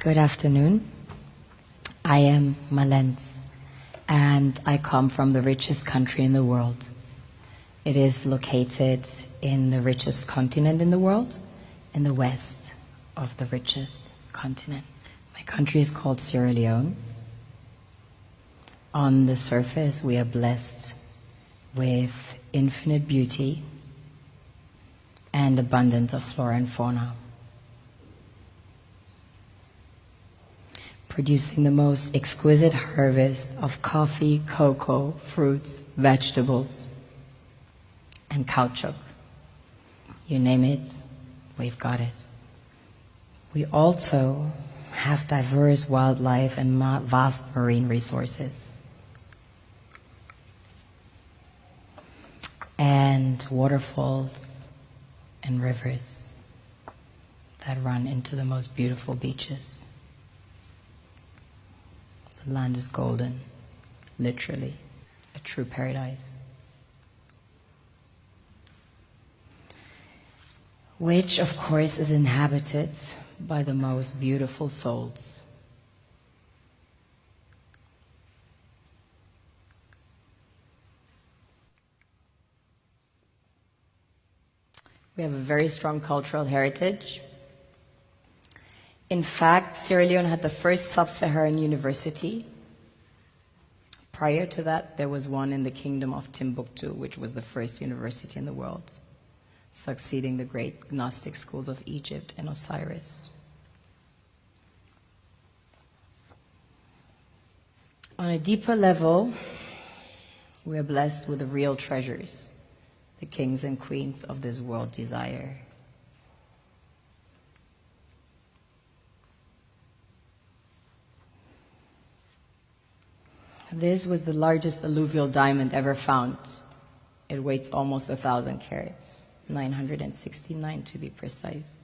Good afternoon. I am Malens, and I come from the richest country in the world. It is located in the richest continent in the world, in the west of the richest continent. My country is called Sierra Leone. On the surface, we are blessed with infinite beauty and abundance of flora and fauna, producing the most exquisite harvest of coffee, cocoa, fruits, vegetables, and caoutchouc. You name it, we've got it. We also have diverse wildlife and vast marine resources, and waterfalls and rivers that run into the most beautiful beaches. The land is golden, literally, a true paradise, which of course is inhabited by the most beautiful souls. We have a very strong cultural heritage. In fact, Sierra Leone had the first sub-Saharan university. Prior to that, there was one in the kingdom of Timbuktu, which was the first university in the world, succeeding the great Gnostic schools of Egypt and Osiris. On a deeper level, we are blessed with the real treasures the kings and queens of this world desire. This was the largest alluvial diamond ever found. It weighs almost 1,000 carats, 969 to be precise.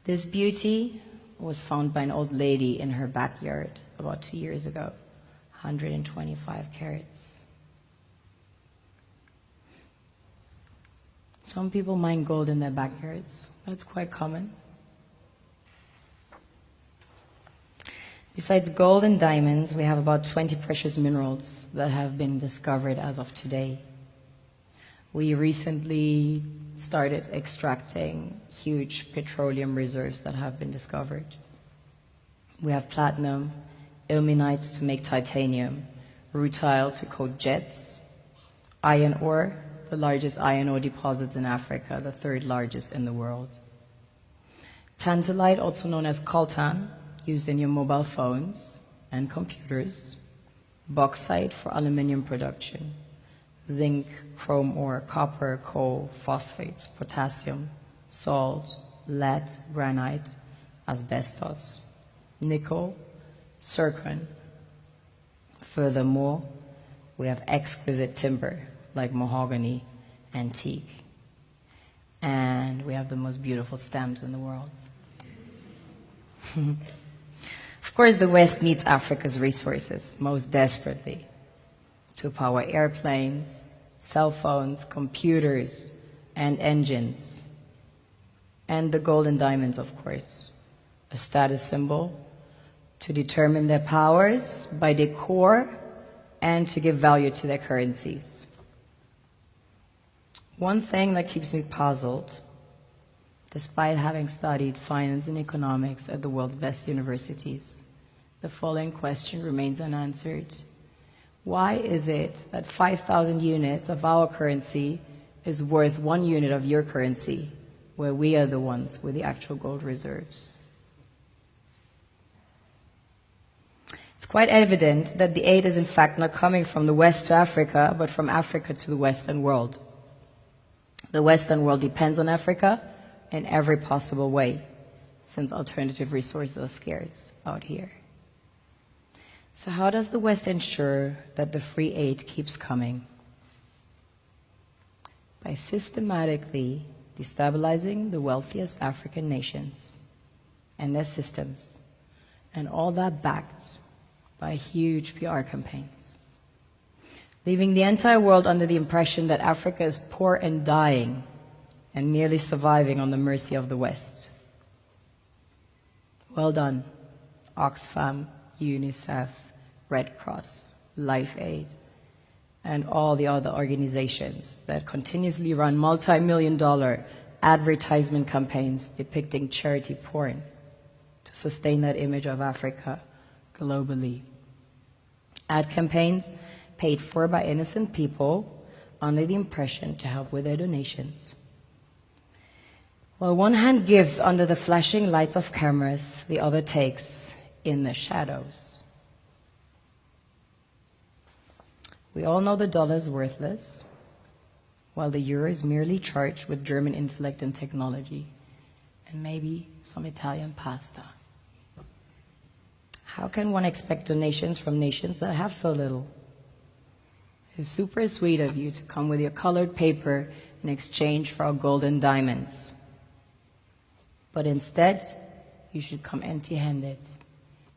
This beauty was found by an old lady in her backyard about 2 years ago, 125 carats. Some people mine gold in their backyards. That's quite common. Besides gold and diamonds, we have about 20 precious minerals that have been discovered as of today. We recently started extracting huge petroleum reserves that have been discovered. We have platinum, ilmenite to make titanium, rutile to coat jets, iron ore, the largest iron ore deposits in Africa, the third largest in the world. Tantalite, also known as coltan, used in your mobile phones and computers. Bauxite for aluminum production. Zinc, chrome ore, copper, coal, phosphates, potassium, salt, lead, granite, asbestos, nickel, zircon. Furthermore, we have exquisite timber like mahogany, antique, and we have the most beautiful stamps in the world. Of course, the West needs Africa's resources most desperately to power airplanes, cell phones, computers, and engines, and the gold and diamonds, of course, a status symbol to determine their powers by their core and to give value to their currencies. One thing that keeps me puzzled, despite having studied finance and economics at the world's best universities, the following question remains unanswered. Why is it that 5,000 units of our currency is worth 1 unit of your currency, where we are the ones with the actual gold reserves? It's quite evident that the aid is in fact not coming from the West to Africa, but from Africa to the Western world. The Western world depends on Africa in every possible way, since alternative resources are scarce out here. So how does the West ensure that the free aid keeps coming? By systematically destabilizing the wealthiest African nations and their systems, and all that backed by huge PR campaigns, leaving the entire world under the impression that Africa is poor and dying and merely surviving on the mercy of the West. Well done, Oxfam, UNICEF, Red Cross, Life Aid, and all the other organizations that continuously run multi-million-dollar advertisement campaigns depicting charity porn to sustain that image of Africa globally. Ad campaigns paid for by innocent people under the impression to help with their donations. While one hand gives under the flashing lights of cameras, the other takes in the shadows. We all know the dollar is worthless, while the euro is merely charged with German intellect and technology, and maybe some Italian pasta. How can one expect donations from nations that have so little? It's super sweet of you to come with your colored paper in exchange for our gold and diamonds. But instead, you should come empty-handed,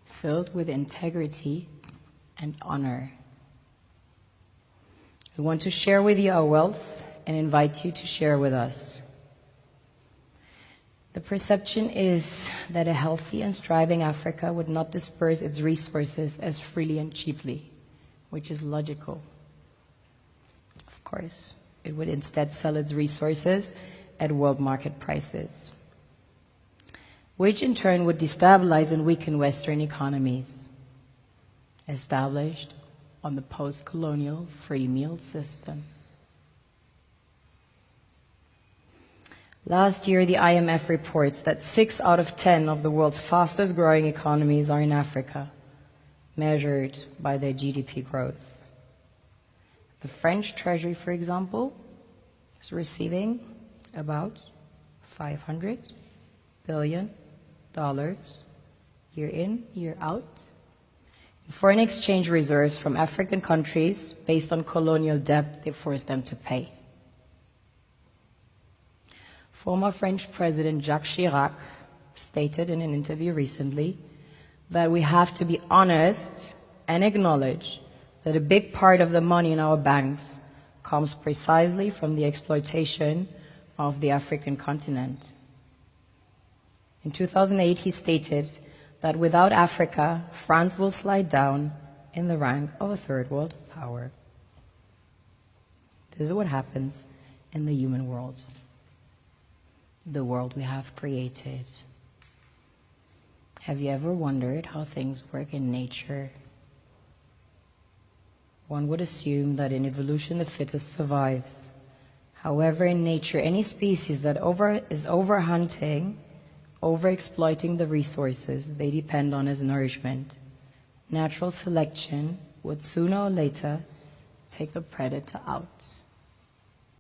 filled with integrity and honor. We want to share with you our wealth and invite you to share with us. The perception is that a healthy and striving Africa would not disperse its resources as freely and cheaply, which is logical. Of course, it would instead sell its resources at world market prices, which in turn would destabilize and weaken Western economies, established on the post-colonial free meal system. Last year, the IMF reports that 6 out of 10 of the world's fastest growing economies are in Africa, measured by their GDP growth. The French Treasury, for example, is receiving about $500 billion year in, year out in foreign exchange reserves from African countries based on colonial debt they forced them to pay. Former French President Jacques Chirac stated in an interview recently that we have to be honest and acknowledge that a big part of the money in our banks comes precisely from the exploitation of the African continent. In 2008, he stated that without Africa, France will slide down in the rank of a third world power. This is what happens in the human world, the world we have created. Have you ever wondered how things work in nature? One would assume that in evolution the fittest survives. However, in nature, any species that is overhunting, overexploiting the resources they depend on as nourishment, natural selection would sooner or later take the predator out.